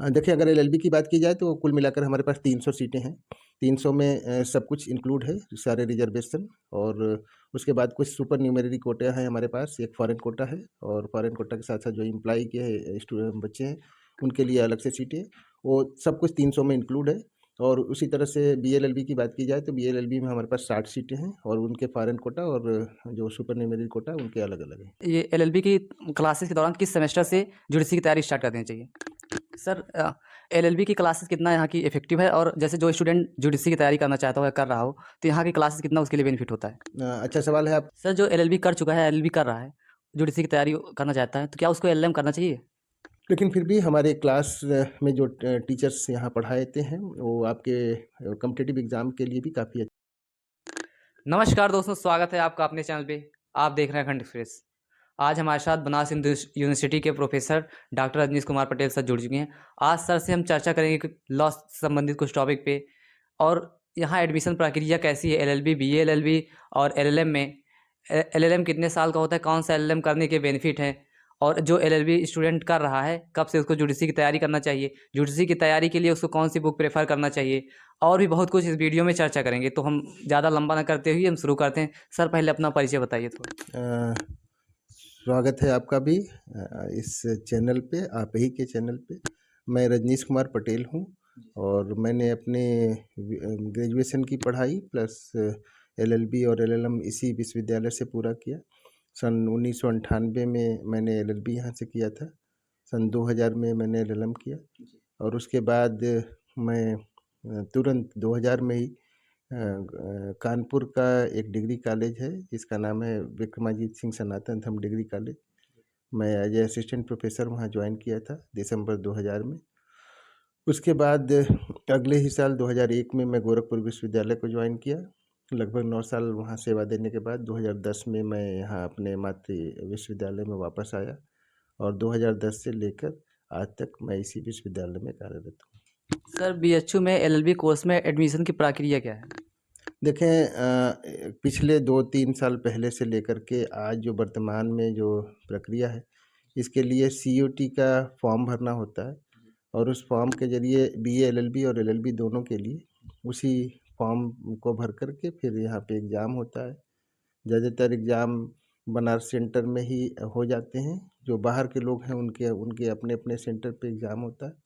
देखिए, अगर एलएलबी की बात की जाए तो कुल मिलाकर हमारे पास 300 सीटें हैं। 300 में सब कुछ इंक्लूड है, सारे रिजर्वेशन और उसके बाद कुछ सुपर न्यूमेररी कोटे हैं हमारे पास, एक फॉरेन कोटा है और फॉरेन कोटा के साथ-साथ जो एम्प्लॉयी के बच्चे हैं, उनके लिए अलग से सीटें हैं। वो सब कुछ 300 में इंक्लूड है और उसी तरह से बीएलएलबी की बात की जाए तो बीएलएलबी में हमारे पास 60 सीटें हैं और उनके फॉरेन कोटा और जो सुपर न्यूमेररी कोटा है, उनके अलग-अलग हैं। ये एलएलबी की क्लासेस के दौरान किस सेमेस्टर से यूजीसी की तैयारी स्टार्ट कर देनी चाहिए? सर एलएलबी की क्लासेस कितना यहाँ की इफ़ेक्टिव है और जैसे जो स्टूडेंट यूजीसी की तैयारी करना चाहता हो या कर रहा हो, तो यहाँ की क्लासेस कितना उसके लिए बेनिफिट होता है? अच्छा सवाल है आप सर जो एलएलबी कर चुका है, एलएलबी कर रहा है, यूजीसी की तैयारी करना चाहता है, तो क्या उसको एलएलएम करना चाहिए? लेकिन फिर भी हमारे क्लास में जो टीचर्स यहाँ पढ़ाते हैं वो आपके कॉम्पिटिटिव एग्ज़ाम के लिए भी काफ़ी नमस्कार दोस्तों, स्वागत है आपका अपने चैनल पे। आप देख रहे हैं खंड एक्सप्रेस। आज हमारे साथ बनारस हिंदू यूनिवर्सिटी के professor doctor Rajnish Kumar Patel sir जुड़ चुके हैं। आज सर से हम चर्चा करेंगे कि लॉ से संबंधित कुछ टॉपिक पे और यहाँ एडमिशन प्रक्रिया कैसी है एलएलबी, बीएलएलबी और एलएलएम में। एलएलएम कितने साल का होता है, कौन सा एलएलएम करने के बेनिफिट हैं और जो एलएलबी स्टूडेंट कर रहा है, कब से उसको यूजीसी की तैयारी करना चाहिए, यूजीसी की तैयारी के लिए उसको कौन सी बुक प्रेफर करना चाहिए और भी बहुत कुछ इस वीडियो में चर्चा करेंगे। तो हम ज़्यादा लंबा ना करते हुए हम शुरू करते हैं। सर पहले अपना परिचय बताइए थोड़ा। स्वागत है आपका भी इस चैनल पे, आप ही के चैनल पे। मैं रजनीश कुमार पटेल हूँ और मैंने अपने ग्रेजुएशन की पढ़ाई प्लस एलएलबी और एलएलएम इसी विश्वविद्यालय से पूरा किया। सन 1998 में मैंने एलएलबी यहाँ से किया था। सन 2000 में मैंने एलएलएम किया और उसके बाद मैं तुरंत 2000 में ही कानपुर का एक डिग्री कॉलेज है जिसका नाम है विक्रमाजीत सिंह सनातन धर्म डिग्री कॉलेज। मैं एज ए असिस्टेंट प्रोफेसर वहाँ ज्वाइन किया था दिसंबर 2000 में। उसके बाद अगले ही साल 2001 में मैं गोरखपुर विश्वविद्यालय को ज्वाइन किया। लगभग 9 साल वहाँ सेवा देने के बाद 2010 में मैं यहाँ अपने मातृ विश्वविद्यालय में वापस आया और 2010 से लेकर आज तक मैं इसी विश्वविद्यालय में कार्यरत हूँ। सर बीएचयू में एलएलबी कोर्स में एडमिशन की प्रक्रिया क्या है? देखें, पिछले 2-3 साल पहले से लेकर के आज जो वर्तमान में जो प्रक्रिया है, इसके लिए सीयूटी का फॉर्म भरना होता है और उस फॉर्म के ज़रिए बीए, एलएलबी और एलएलबी दोनों के लिए उसी फॉर्म को भर कर के फिर यहाँ पे एग्ज़ाम होता है। ज़्यादातर एग्ज़ाम बनारस सेंटर में ही हो जाते हैं। जो बाहर के लोग हैं उनके उनके अपने-अपने सेंटर पे एग्ज़ाम होता है।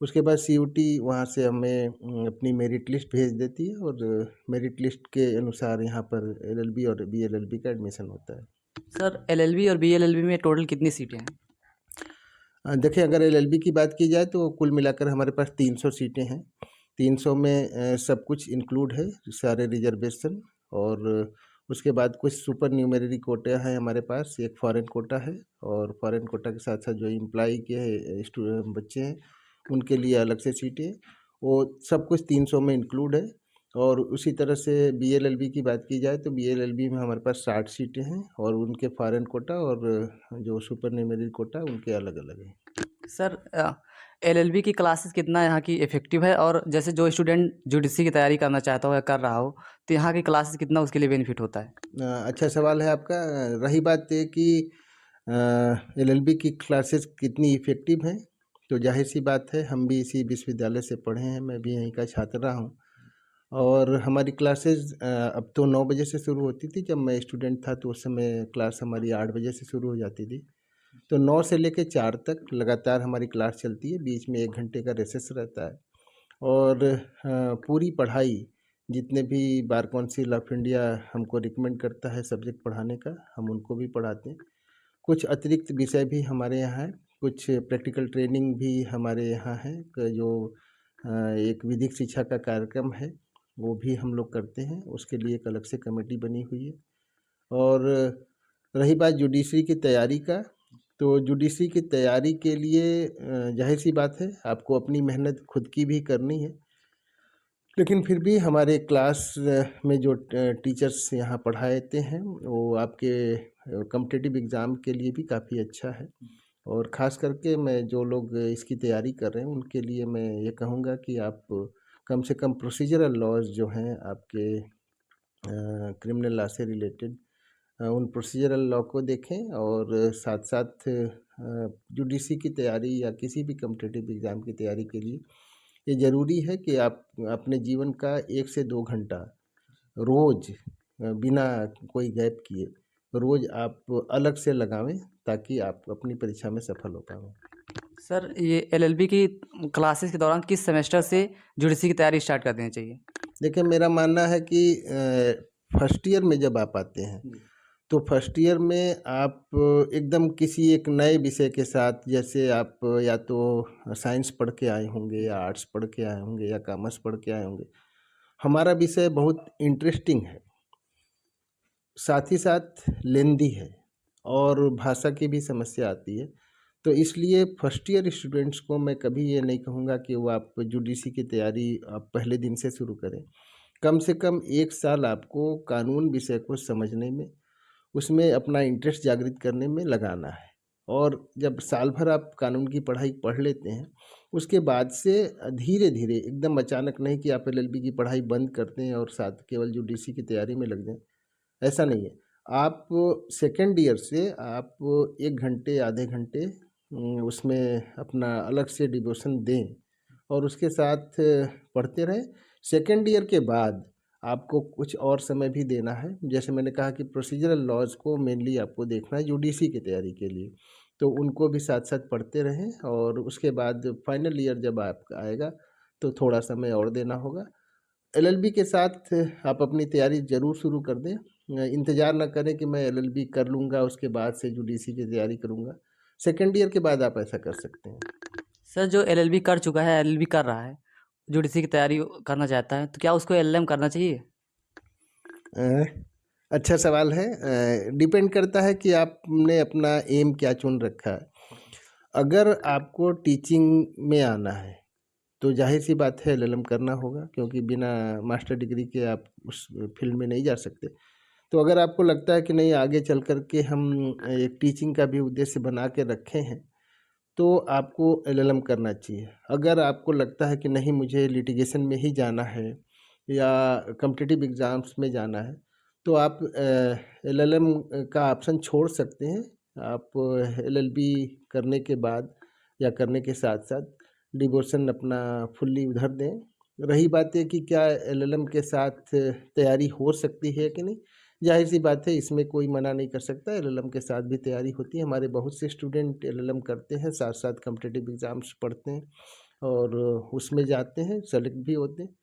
उसके बाद सीयूटी वहाँ से हमें अपनी मेरिट लिस्ट भेज देती है और मेरिट लिस्ट के अनुसार यहाँ पर एलएलबी और बीएलएलबी का एडमिशन होता है। सर एलएलबी और बीएलएलबी में टोटल कितनी सीटें हैं? देखिए, अगर एलएलबी की बात की जाए तो कुल मिलाकर हमारे पास 300 सीटें हैं। 300 में सब कुछ इंक्लूड है, सारे रिजर्वेशन और उसके बाद कुछ सुपर न्यूमेररी कोटे हैं हमारे पास, एक फॉरेन कोटा है और फॉरेन कोटा के साथ-साथ जो एम्प्लॉयी के बच्चे हैं, उनके लिए अलग से सीटें हैं। वो सब कुछ 300 में इंक्लूड है और उसी तरह से बीएलएलबी की बात की जाए तो बीएलएलबी में हमारे पास 60 सीटें हैं और उनके फॉरेन कोटा और जो सुपर न्यूमेररी कोटा उनके अलग-अलग हैं। सर एलएलबी की क्लासेस कितना यहाँ की इफ़ेक्टिव है और जैसे जो स्टूडेंट यूजीसी की तैयारी करना चाहता हो या कर रहा हो, तो यहाँ की क्लासेस कितना उसके लिए बेनिफिट होता है? अच्छा सवाल है आपका। रही बात ये कि एलएलबी की क्लासेस कितनी इफ़ेक्टिव हैं, तो ज़ाहिर-सी बात है हम भी इसी विश्वविद्यालय से पढ़े हैं, मैं भी यहीं का छात्र रहा हूँ और हमारी क्लासेस अब तो 9 बजे से शुरू होती थी। जब मैं स्टूडेंट था तो उस समय क्लास हमारी 8 बजे से शुरू हो जाती थी। तो 9 से लेके 4 तक लगातार हमारी क्लास चलती है, बीच में 1 घंटे का रिसेस रहता है और पूरी पढ़ाई जितने भी बार काउंसिल ऑफ इंडिया हमको रिकमेंड करता है सब्जेक्ट पढ़ाने का, हम उनको भी पढ़ाते हैं। कुछ अतिरिक्त विषय भी हमारे यहाँ हैं, कुछ प्रैक्टिकल ट्रेनिंग भी हमारे यहाँ है जो एक विधिक शिक्षा का कार्यक्रम है, वो भी हम लोग करते हैं। उसके लिए एक अलग से कमेटी बनी हुई है और रही बात जुडिशरी की तैयारी का, तो जुडिशरी की तैयारी के लिए ज़ाहिर-सी बात है आपको अपनी मेहनत खुद की भी करनी है। लेकिन फिर भी हमारे क्लास में जो टीचर्स यहाँ पढ़ाते हैं वो आपके कॉम्पिटिटिव एग्ज़ाम के लिए भी काफ़ी अच्छा है और ख़ास करके मैं जो लोग इसकी तैयारी कर रहे हैं उनके लिए मैं ये कहूँगा कि आप कम से कम प्रोसीजरल लॉज़ जो हैं आपके क्रिमिनल लॉ से रिलेटेड उन प्रोसीजरल लॉ को देखें और साथ-साथ यूडीसी की तैयारी या किसी भी कॉम्पिटिटिव एग्ज़ाम की तैयारी के लिए ये ज़रूरी है कि आप अपने जीवन का 1 से 2 घंटा रोज़ बिना कोई गैप किए रोज़ आप अलग से लगावें, ताकि आप अपनी परीक्षा में सफल हो पाएँ। सर ये एलएलबी की क्लासेस के दौरान किस सेमेस्टर से यूडीसी की तैयारी स्टार्ट कर देनी चाहिए? देखिए, मेरा मानना है कि फर्स्ट ईयर में जब आप आते हैं, तो फर्स्ट ईयर में आप एकदम किसी एक नए विषय के साथ, जैसे आप या तो साइंस पढ़ के आए होंगे या आर्ट्स पढ़ के आए होंगे या कॉमर्स पढ़ के आए होंगे। हमारा विषय बहुत इंटरेस्टिंग है, साथ ही साथ लेंदी है और भाषा की भी समस्या आती है। तो इसलिए फर्स्ट ईयर स्टूडेंट्स को मैं कभी ये नहीं कहूँगा कि वो आप यूडीसी की तैयारी आप पहले दिन से शुरू करें। कम से कम 1 साल आपको कानून विषय को समझने में, उसमें अपना इंटरेस्ट जागृत करने में लगाना है। और जब साल भर आप कानून की पढ़ाई पढ़ लेते हैं, उसके बाद से धीरे-धीरे, एकदम अचानक नहीं कि आप एलएलबी की पढ़ाई बंद करते हैं और साथ केवल यूडीसी की तैयारी में लग जाएँ, ऐसा नहीं है। आप सेकंड ईयर से आप 1 घंटे, आधे घंटे उसमें अपना अलग से डिवोशन दें और उसके साथ पढ़ते रहें। सेकंड ईयर के बाद आपको कुछ और समय भी देना है। जैसे मैंने कहा कि प्रोसीजरल लॉज़ को मेनली आपको देखना है यूडीसी की तैयारी के लिए, तो उनको भी साथ-साथ पढ़ते रहें और उसके बाद फाइनल ईयर जब आपका आएगा, तो थोड़ा समय और देना होगा। एलएलबी के साथ आप अपनी तैयारी ज़रूर शुरू कर दें। इंतज़ार ना करें कि मैं एलएलबी कर लूँगा, उसके बाद से यूडीसी की तैयारी करूँगा। सेकंड ईयर के बाद आप ऐसा कर सकते हैं। सर जो एलएलबी कर चुका है, एलएलबी कर रहा है, यूडीसी की तैयारी करना चाहता है, तो क्या उसको एलएलएम करना चाहिए? अ, अच्छा सवाल है। डिपेंड करता है कि आपने अपना एम क्या चुन रखा है। अगर आपको टीचिंग में आना है, तो ज़ाहिर-सी बात है एलएलएम करना होगा, क्योंकि बिना मास्टर डिग्री के आप उस फील्ड में नहीं जा सकते। तो अगर आपको लगता है कि नहीं, आगे चल कर के हम एक टीचिंग का भी उद्देश्य बना के रखे हैं, तो आपको एलएलएम करना चाहिए। अगर आपको लगता है कि नहीं, मुझे लिटिगेशन में ही जाना है या कॉम्पिटिटिव एग्ज़ाम्स में जाना है, तो आप एलएलएम का ऑप्शन छोड़ सकते हैं। आप एलएलबी करने के बाद या करने के साथ-साथ डिवोशन अपना फुल्ली उधर दें। रही बात ये कि क्या एलएलएम के साथ तैयारी हो सकती है कि नहीं? ज़ाहिर-सी बात है, इसमें कोई मना नहीं कर सकता, एलएलएम के साथ भी तैयारी होती है। हमारे बहुत से स्टूडेंट एलएलएम करते हैं, साथ-साथ कॉम्पिटिटिव एग्ज़ाम्स पढ़ते हैं और उसमें जाते हैं, सेलेक्ट भी होते हैं।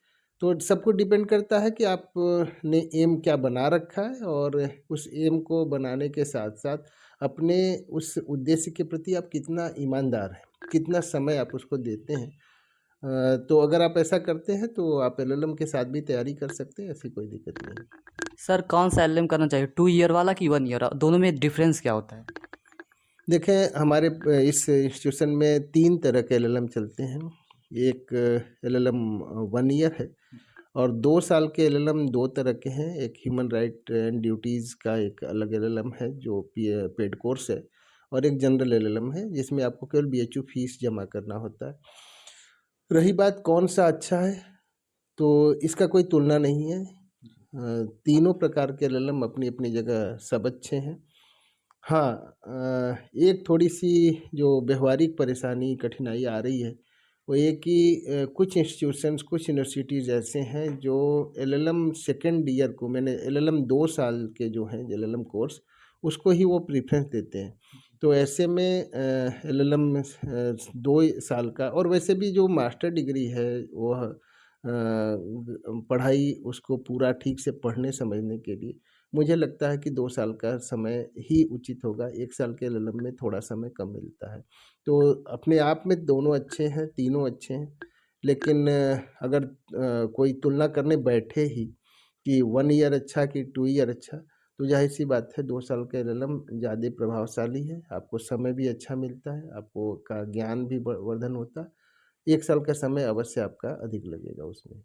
तो सबको डिपेंड करता है कि आप ने एम क्या बना रखा है और उस एम को बनाने के साथ-साथ अपने उस उद्देश्य के प्रति आप कितना ईमानदार हैं, कितना समय आप उसको देते हैं। तो अगर आप ऐसा करते हैं, तो आप एलएलएम के साथ भी तैयारी कर सकते हैं, ऐसी कोई दिक्कत नहीं है। सर कौन सा एलएलएम करना चाहिए, 2 ईयर वाला कि 1 ईयर? दोनों में डिफरेंस क्या होता है? देखें, हमारे इस इंस्टीट्यूशन में 3 तरह के एलएलएम चलते हैं। एक एलएलएम 1 ईयर है और 2 साल के एलएलएम 2 तरह के हैं। एक ह्यूमन राइट एंड ड्यूटीज़ का एक अलग एलएलएम है जो पेड कोर्स है, और एक जनरल एलएलएम है जिसमें आपको केवल बीएचयू फीस जमा करना होता है। रही बात कौन सा अच्छा है, तो इसका कोई तुलना नहीं है। तीनों प्रकार के एलएलएम अपनी-अपनी जगह सब अच्छे हैं। हाँ, एक थोड़ी-सी जो व्यावहारिक परेशानी, कठिनाई आ रही है, वो ये कि कुछ इंस्टीट्यूशंस, कुछ यूनिवर्सिटीज़ ऐसे हैं जो एलएलएम सेकंड ईयर को, मैंने एलएलएम 2 साल के जो हैं एलएलएम कोर्स, उसको ही वो प्रेफ़रेंस देते हैं। तो ऐसे में एलएलएम 2 साल का, और वैसे भी जो मास्टर डिग्री है वह पढ़ाई उसको पूरा ठीक से पढ़ने समझने के लिए मुझे लगता है कि 2 साल का समय ही उचित होगा। 1 साल के एलएलएम में थोड़ा समय कम मिलता है। तो अपने आप में दोनों अच्छे हैं, तीनों अच्छे हैं। लेकिन अगर कोई तुलना करने बैठे ही कि 1 ईयर अच्छा कि 2 ईयर अच्छा, तो ज़ाहिर-सी बात है 2 साल का एलएलएम ज़्यादा प्रभावशाली है। आपको समय भी अच्छा मिलता है, आपको का ज्ञान भी वर्धन होता है। 1 साल का समय अवश्य आपका अधिक लगेगा उसमें।